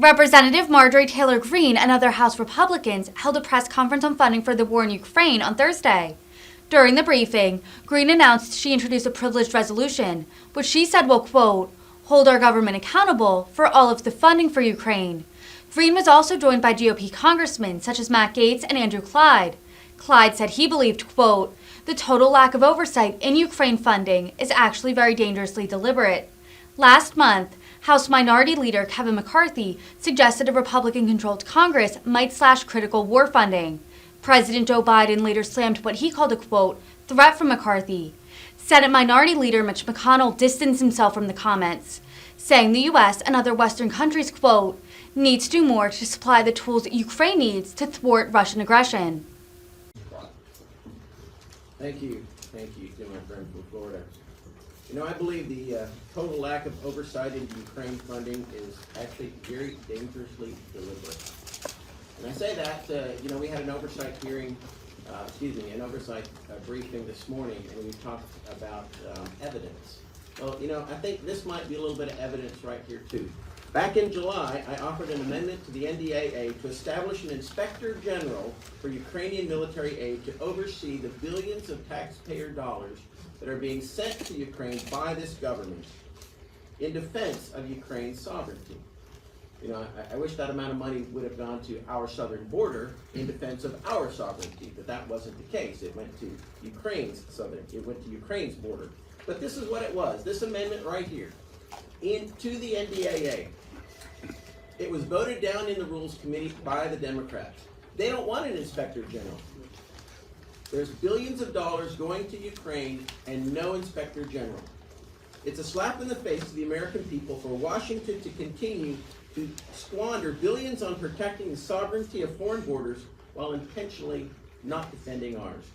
Representative Marjorie Taylor Greene and other House Republicans held a press conference on funding for the war in Ukraine on Thursday. During the briefing, Greene announced she introduced a privileged resolution, which she said will, quote, hold our government accountable for all of the funding for Ukraine. Greene was also joined by GOP congressmen such as Matt Gaetz and Andrew Clyde. Clyde said he believed, quote, the total lack of oversight in Ukraine funding is actually very dangerously deliberate. Last month, House Minority Leader Kevin McCarthy suggested a Republican-controlled Congress might slash critical war funding. President Joe Biden later slammed what he called a, quote, threat from McCarthy. Senate Minority Leader Mitch McConnell distanced himself from the comments, saying the U.S. and other Western countries, quote, need to do more to supply the tools Ukraine needs to thwart Russian aggression. Thank you to my friend from Florida. You know, I believe the total lack of oversight into Ukraine funding is actually very dangerously deliberate. And I say that, we had an oversight hearing, an oversight briefing this morning, and we talked about evidence. Well, I think this might be a little bit of evidence right here too. Back in July, I offered an amendment to the NDAA to establish an inspector general for Ukrainian military aid to oversee the billions of taxpayer dollars that are being sent to Ukraine by this government in defense of Ukraine's sovereignty. I wish that amount of money would have gone to our southern border in defense of our sovereignty, but that wasn't the case. It went to Ukraine's border. But this is what it was, this amendment right here, into the NDAA. It was voted down in the Rules Committee by the Democrats. They don't want an inspector general. There's billions of dollars going to Ukraine and no inspector general. It's a slap in the face to the American people for Washington to continue to squander billions on protecting the sovereignty of foreign borders while intentionally not defending ours.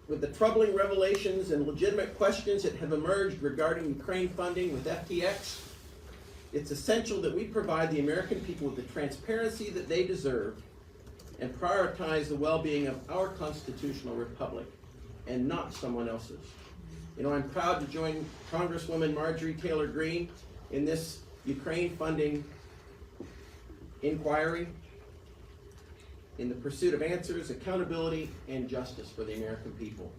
With the troubling revelations and legitimate questions that have emerged regarding Ukraine funding with FTX, it's essential that we provide the American people with the transparency that they deserve and prioritize the well-being of our constitutional republic and not someone else's. I'm proud to join Congresswoman Marjorie Taylor Greene in this Ukraine funding inquiry in the pursuit of answers, accountability, and justice for the American people.